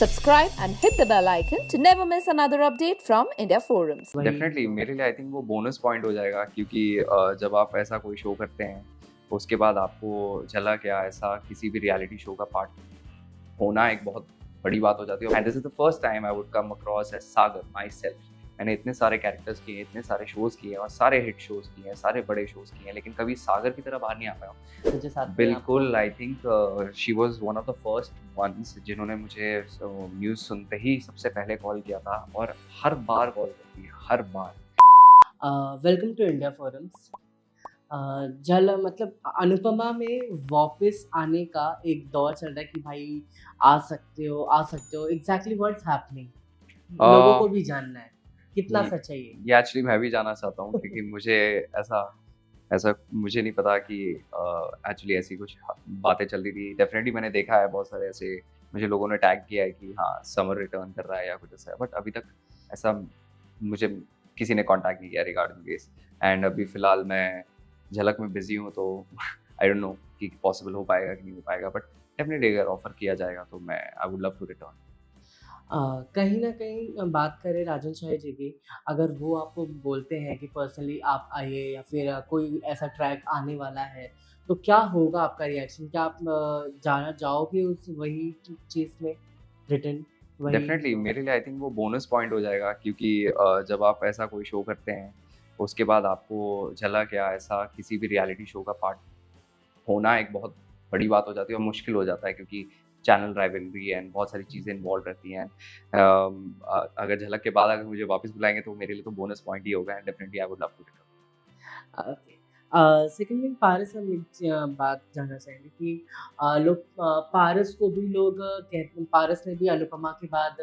subscribe and hit the bell icon to never miss another update from India Forums. Definitely मेरे लिए I think वो bonus point हो जाएगा क्योंकि जब आप ऐसा कोई शो करते हैं उसके बाद आपको झलक या ऐसा किसी भी रियलिटी शो का पार्ट होना एक बहुत बड़ी बात हो जाती है। And this is the first time I would come across as Sagar myself. मैंने इतने सारे कैरेक्टर्स किए, इतने सारे शोज किए और सारे हिट शोज किए हैं, सारे बड़े शोज किए हैं, लेकिन कभी सागर की तरह बाहर नहीं आ पाया हूँ। बिल्कुल, I think she was one of the first ones जिन्होंने मुझे न्यूज़ सुनते ही सबसे पहले कॉल किया था और हर बार कॉल करती है, हर बार। Welcome to India forums. जल मतलब अनुपमा में वापस आने का एक दौर चल रहा है कि भाई आ सकते हो एग्जैक्टली व्हाट्स हैपनिंग, लोगों को भी जानना है कितना सच है ये एक्चुअली मैं भी जानना चाहता हूँ क्योंकि मुझे ऐसा मुझे नहीं पता कि एक्चुअली ऐसी कुछ बातें चल रही थी। डेफिनेटली मैंने देखा है बहुत सारे ऐसे, मुझे लोगों ने टैग किया है कि हाँ समर रिटर्न कर रहा है या कुछ ऐसा है, बट अभी तक ऐसा मुझे किसी ने कांटेक्ट नहीं किया रिगार्डिंग दिस। एंड अभी फिलहाल मैं झलक में बिजी हूँ तो आई डोंट नो कि पॉसिबल हो पाएगा कि नहीं हो पाएगा, बट डेफिनेटली अगर ऑफर किया जाएगा तो मैं I would love to return. कहीं ना कहीं बात करें राजन शाही जी की, अगर वो आपको बोलते हैं कि पर्सनली आप आइए या फिर कोई ऐसा ट्रैक आने वाला है तो क्या होगा आपका रिएक्शन? क्या आप जाना जाओगे उस वही चीज़ में रिटर्न वही? डेफिनेटली मेरे लिए आई थिंक वो बोनस पॉइंट हो जाएगा क्योंकि जब आप ऐसा कोई शो करते हैं उसके बाद आपको झलक या ऐसा किसी भी रियलिटी शो का पार्ट होना एक बहुत बड़ी बात हो जाती है और मुश्किल हो जाता है क्योंकि चैनल राइवलरी एंड बहुत सारी चीज़ें इन्वॉल्व रहती हैं। अगर झलक के बाद अगर मुझे वापस बुलाएंगे तो मेरे लिए तो बोनस पॉइंट ही होगा and definitely I would love to return. Second thing, Paras हम एक बात जानना चाहेंगे कि लोग पारस को भी लोग कहते हैं, पारस ने भी अनुपमा के बाद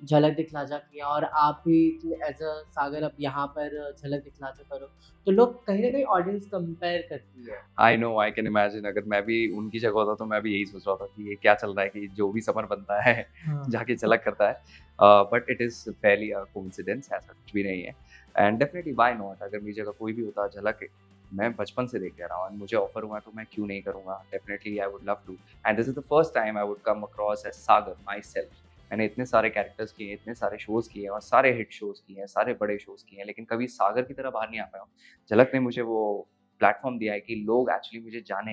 झलक दिखलाजा किया और आप भी एज अ सागर अब यहाँ पर झलक दिखलाजा करो तो लोग कहीं ना कहीं ऑडियंस कंपेयर करती है। I know, I can imagine अगर मैं भी उनकी जगह होता तो मैं भी यही सोच रहा था कि ये क्या चल रहा है कि जो भी समर बनता है जाके झलक करता है। But it is Fairlie a coincidence, ऐसा कुछ भी नहीं है। एंड डेफिनेटली व्हाई नॉट, अगर मेरी जगह कोई भी होता झलक मैं बचपन से देख रहा हूँ, मुझे ऑफर हुआ तो मैं क्यों नहीं करूँगा। Definitely I would love to and this is the first time I would come across as Sagar myself. मैंने इतने सारे कैरेक्टर्स किए, इतने सारे शोज़ किए और सारे हिट शोज़ किए हैं, सारे बड़े शोज़ किए हैं, लेकिन कभी सागर की तरह बाहर नहीं आ पाया हूँ। झलक ने मुझे वो प्लेटफॉर्म दिया है कि लोग एक्चुअली मुझे जाने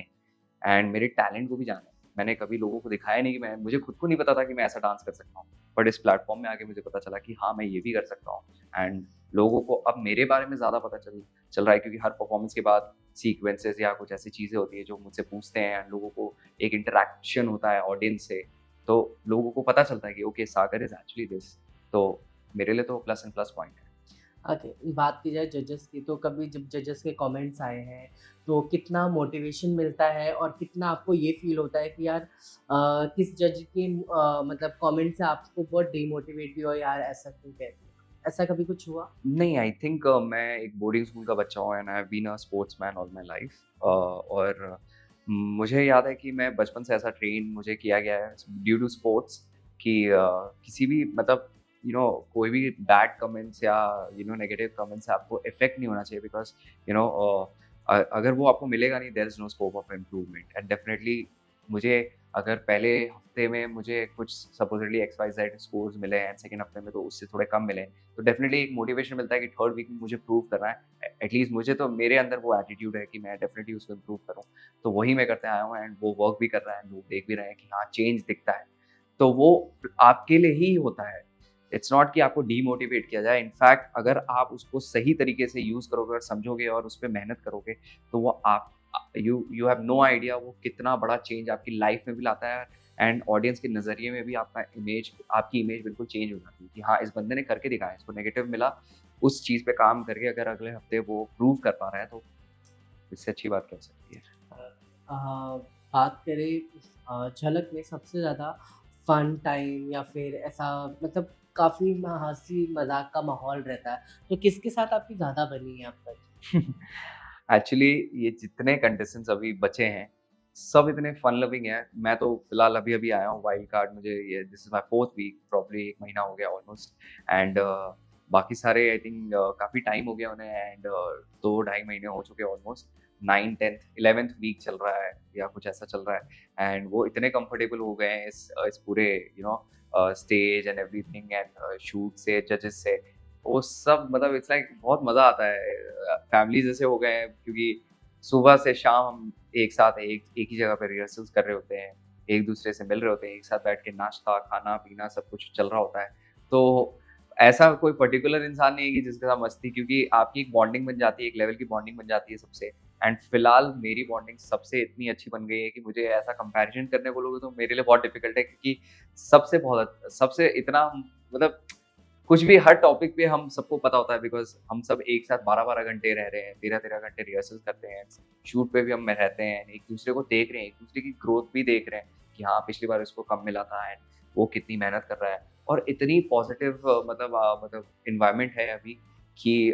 एंड मेरे टैलेंट को भी जाने। मैंने कभी लोगों को दिखाया नहीं कि मुझे खुद को नहीं पता था कि मैं ऐसा डांस कर सकता हूँ, बट इस प्लेटफॉर्म में आके मुझे पता चला कि हाँ मैं ये भी कर सकता हूँ। एंड लोगों को अब मेरे बारे में ज़्यादा पता चल रहा है क्योंकि हर परफॉर्मेंस के बाद सीक्वेंसेस या कुछ ऐसी चीज़ें होती है जो मुझसे पूछते हैं एंड लोगों को एक इंटरेक्शन होता है ऑडियंस से, तो लोगों को पता चलता है कि okay Sagar is actually this. तो मेरे लिए तो प्लस एंड प्लस पॉइंट है। ओके, बात की जाए जजेस की तो कभी जब जजेस के कमेंट्स आए हैं तो कितना मोटिवेशन मिलता है और कितना आपको ये फील होता है कि यार किस जज के मतलब कमेंट से आपको बहुत डिमोटिवेट भी हो, यार ऐसा क्यों कहते हैं, ऐसा कभी कुछ हुआ? नहीं, आई थिंक मैं एक बोर्डिंग स्कूल का बच्चा हूँ and I have been a sportsman all my life. और मुझे याद है कि मैं बचपन से ऐसा ट्रेन मुझे किया गया है ड्यू टू स्पोर्ट्स कि किसी भी मतलब कोई भी बैड कमेंट्स या नेगेटिव कमेंट्स से आपको इफेक्ट नहीं होना चाहिए बिकॉज अगर वो आपको मिलेगा नहीं there is no scope of improvement. And definitely मुझे अगर पहले हफ्ते में मुझे कुछ सपोजिटली XYZ स्कोर्स मिले एंड सेकंड हफ्ते में तो उससे थोड़े कम मिले तो डेफिनेटली एक मोटिवेशन मिलता है कि थर्ड वीक में मुझे प्रूव करना है। एटलीस्ट मुझे तो मेरे अंदर वो एटीट्यूड है कि मैं डेफिनेटली उसको इम्प्रूव करूँ, तो वही मैं करते आया हूँ एंड वो वर्क भी कर रहा है, लोग देख भी रहे हैं कि हाँ चेंज दिखता है। तो वो आपके लिए ही होता है, इट्स नॉट कि आपको डीमोटिवेट किया जाए। इनफैक्ट अगर आप उसको सही तरीके से यूज़ करोगे और समझोगे और उस पर मेहनत करोगे तो वो आप यू हैव नो आइडिया वो कितना बड़ा चेंज आपकी लाइफ में भी लाता है एंड ऑडियंस के नज़रिए में भी आपकी इमेज बिल्कुल चेंज हो जाती है कि हाँ इस बंदे ने करके दिखाया, इसको नेगेटिव मिला, उस चीज़ पे काम करके अगर अगले हफ्ते वो प्रूव कर पा रहा है तो इससे अच्छी बात क्या हो सकती है। बात करें झलक में सबसे ज़्यादा फन टाइम या फिर ऐसा मतलब काफ़ी हंसी मजाक का माहौल रहता है तो किसके साथ आपकी ज़्यादा बनी है अब तक? एक्चुअली ये जितने कंटेस्टेंट्स अभी बचे हैं सब इतने फन लविंग हैं। मैं तो फिलहाल अभी अभी आया हूँ वाइल्ड कार्ड, मुझे ये this is my fourth week, probably 1 महीना हो गया ऑलमोस्ट। एंड बाकी सारे आई थिंक काफ़ी टाइम हो गया उन्हें एंड 2-2.5 महीने हो चुके almost. 9th 10th 11th week चल रहा है या कुछ ऐसा चल रहा है एंड वो इतने कंफर्टेबल हो गए हैं इस पूरे stage and everything and shoot से जजेस से वो सब मतलब इट्स लाइक बहुत मज़ा आता है। फैमिली जैसे हो गए हैं क्योंकि सुबह से शाम हम एक साथ एक ही जगह पे रिहर्सल्स कर रहे होते हैं, एक दूसरे से मिल रहे होते हैं, एक साथ बैठ के नाश्ता, खाना-पीना सब कुछ चल रहा होता है। तो ऐसा कोई पर्टिकुलर इंसान नहीं है कि जिसके साथ मस्ती क्योंकि आपकी एक बॉन्डिंग बन जाती है, एक लेवल की बॉन्डिंग बन जाती है सबसे एंड फिलहाल मेरी बॉन्डिंग सबसे इतनी अच्छी बन गई है कि मुझे ऐसा कंपैरिजन करने बोलोगे तो मेरे लिए बहुत डिफिकल्ट है क्योंकि सबसे इतना मतलब कुछ भी हर टॉपिक पे हम सबको पता होता है बिकॉज़ हम सब एक साथ 12-12 घंटे रह रहे हैं, 13-13 घंटे रिहर्सल करते हैं, शूट पे भी हम रहते हैं, एक-दूसरे को देख रहे हैं, एक-दूसरे की ग्रोथ भी देख रहे हैं कि हाँ, पिछली बार इसको कम मिला था एंड वो कितनी मेहनत कर रहा है और इतनी पॉजिटिव मतलब एनवायरनमेंट है अभी कि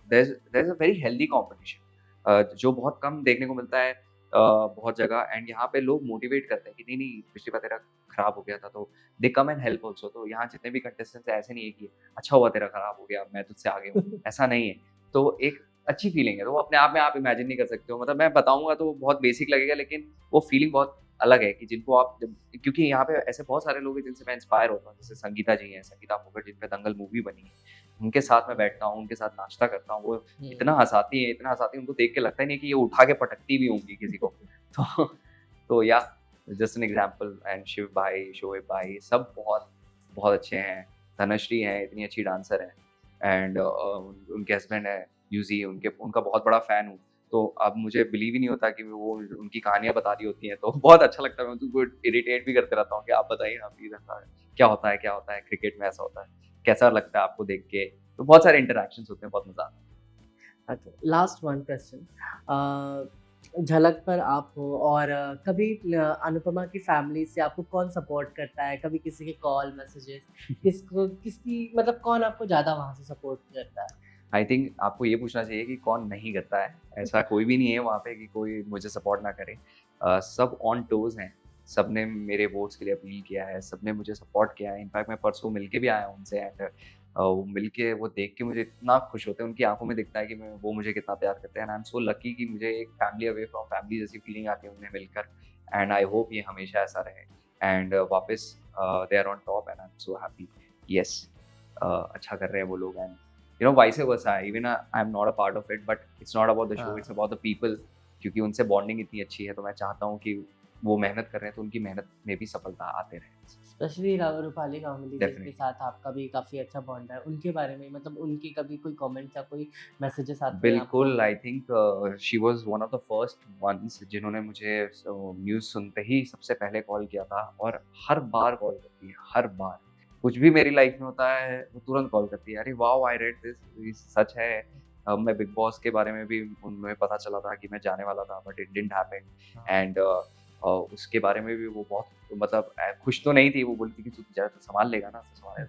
there is a very healthy competition जो बहुत कम देखने को मिलता है बहुत जगह एंड यहाँ पे लोग मोटिवेट करते हैं कि नहीं-नहीं पिछली बार तेरा खराब हो गया था तो दे कम एंड हेल्प आल्सो तो यहाँ जितने भी कंटेस्टेंट्स हैं ऐसे नहीं है कि अच्छा हुआ तेरा खराब हो गया मैं तुझसे आगे हूँ ऐसा नहीं है तो एक अच्छी फीलिंग है तो वो अपने आप में आप इमेजिन नहीं कर सकते हो मतलब मैं बताऊंगा तो बहुत बेसिक लगेगा लेकिन वो फीलिंग बहुत अलग है कि जिनको आप क्योंकि यहाँ पे ऐसे बहुत सारे लोग हैं जिनसे मैं इंस्पायर होता हूँ जैसे संगीता जी हैं संगीता फोगट जिन पे दंगल मूवी बनी है उनके साथ मैं बैठता हूँ उनके साथ नाश्ता करता हूँ वो इतना हंसाती है उनको देख के लगता ही नहीं कि ये उठा के पटकती भी होंगी किसी को तो तो या just an example and Shiv भाई शोएब भाई सब बहुत बहुत अच्छे हैं धनश्री हैं इतनी अच्छी डांसर हैं एंड उनके हस्बैंड है यूजी उनका बहुत बड़ा फैन हूँ तो अब मुझे बिलीव ही नहीं होता कि वो उनकी कहानियां बता रही होती हैं तो बहुत अच्छा लगता है मैं उनको इरिटेट भी करते रहता हूँ कि आप बताइए ना प्लीज ऐसा क्या होता है क्रिकेट में ऐसा होता है कैसा लगता है आपको देख के तो बहुत सारे इंटरेक्शंस होते हैं बहुत मजा आता है। अच्छा, लास्ट वन क्वेश्चन। झलक पर आप हो और कभी अनुपमा की फैमिली से आपको कौन सपोर्ट करता है? कभी किसी के कॉल, मैसेजेस किसकी मतलब कौन आपको ज़्यादा वहाँ से सपोर्ट करता है? आई थिंक आपको ये पूछना चाहिए कि कौन नहीं करता है ऐसा कोई भी नहीं है वहाँ पे कि कोई मुझे सपोर्ट ना करे सब ऑन टोज हैं सबने मेरे वोट्स के लिए अपील किया है सबने मुझे सपोर्ट किया है इनफैक्ट मैं परसों मिल के भी आया हूँ उनसे एंड वो मिल के वो देख के मुझे इतना खुश होते हैं उनकी आंखों में दिखता है कि वो मुझे कितना प्यार करते हैं and I am so lucky कि मुझे एक फैमिली अवे फ्रॉम फैमिली जैसी फीलिंग आती है उन्हें मिलकर एंड आई होप ये हमेशा ऐसा रहे एंड वापस they are on top and I am so happy yes अच्छा कर रहे हैं वो लोग and you know vice versa even I'm not a part of it but it's not about the show it's about the people क्योंकि उनसे bonding इतनी अच्छी है तो मैं चाहता हूँ कि वो मेहनत कर रहे हैं तो उनकी मेहनत में भी सफलता आते रहे स्पेशली रूपाली गांगुली जी के डेफिनेटली साथ आपका भी काफ़ी अच्छा बॉन्ड है। उनके बारे में मतलब उनके कभी कोई कमेंट्स या कोई मैसेजेस आते हैं आपको? बिल्कुल I think she was one of the first ones जिन्होंने मुझे न्यूज़ सुनते ही सबसे पहले कॉल किया था और हर बार कॉल करती है हर बार कुछ भी मेरी लाइफ में होता है वो तुरंत कॉल करती है अरे wow I read this such है मैं बिग बॉस के बारे में भी उन्हें पता चला था कि मैं जाने वाला था but it didn't happen and उसके बारे में भी वो बहुत मतलब खुश तो नहीं थी वो बोलती कि तू जरा तो संभाल लेगा ना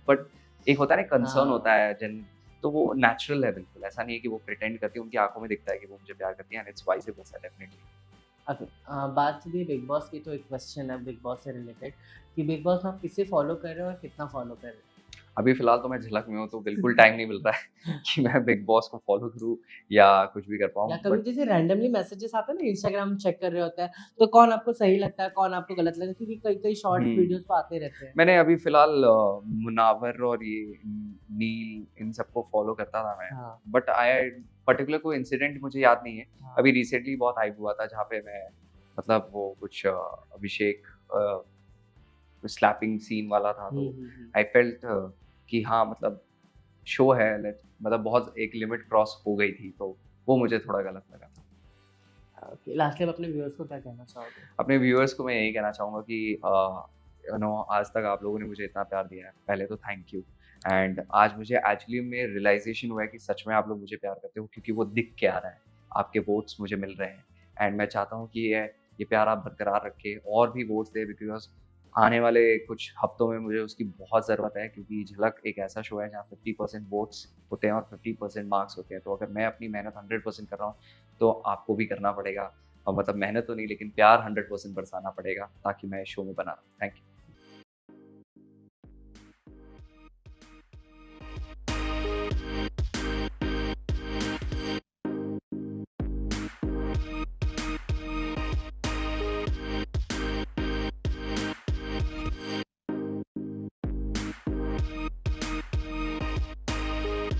बट एक होता है ना कंसर्न होता है जन तो वो नेचुरल है बिल्कुल ऐसा नहीं है कि वो प्रिटेंड करती है उनकी आंखों में दिखता है कि वो मुझे प्यार करती है and it's vice versa definitely okay, बात चलिए बिग बॉस की तो एक क्वेश्चन है बिग बॉस से रिलेटेड कि बिग बॉस में आप किसे फॉलो कर रहे हो और कितना फॉलो कर रहे हो? अभी फिलहाल तो मैं झलक में हूँ तो बिल्कुल टाइम नहीं मिल रहा है कि मैं बिग बॉस को फॉलो करूँ या कुछ भी कर पाऊँ या कभी जैसे रैंडमली मैसेजेस आते हैं ना इंस्टाग्राम चेक कर रहे होते हैं तो कौन आपको सही लगता है कौन आपको गलत लगता है क्योंकि कई कई शॉर्ट्स वीडियोस तो आते रहते हैं। मैंने अभी फिलहाल मुनावर और ये नील इन सबको फॉलो करता था मैं हाँ, बट आई पर्टिकुलर कोई इंसिडेंट मुझे याद नहीं है हाँ, अभी रिसेंटली बहुत हाइप हुआ था जहाँ पे मैं मतलब वो कुछ अभिषेक स्लैपिंग सीन वाला था तो हम्म। आई फेल्ट कि हाँ मतलब शो है मतलब बहुत एक लिमिट क्रॉस हो गई थी तो वो मुझे थोड़ा गलत लगा था ओके, लास्टली आप अपने व्यूअर्स को क्या कहना चाहोगे? अपने व्यूअर्स को मैं यही कहना चाहूँगा कि आज तक आप लोगों ने मुझे इतना प्यार दिया है पहले तो थैंक यू एंड आज मुझे एक्चुअली में रियलाइजेशन हुआ है कि सच में आप लोग मुझे प्यार करते हो क्योंकि वो दिख के आ रहा है आपके वोट्स मुझे मिल रहे हैं एंड मैं चाहता हूँ कि ये प्यार आप बरकरार रखें और भी वोट्स दें बिकॉज आने वाले कुछ हफ्तों में मुझे उसकी बहुत ज़रूरत है क्योंकि झलक एक ऐसा शो है जहाँ 50% वोट्स होते हैं और 50% मार्क्स होते हैं तो अगर मैं अपनी मेहनत 100% कर रहा हूँ तो आपको भी करना पड़ेगा और मतलब मेहनत तो नहीं लेकिन प्यार 100% बरसाना पड़ेगा ताकि मैं इस शो में बना रहूँ थैंक यू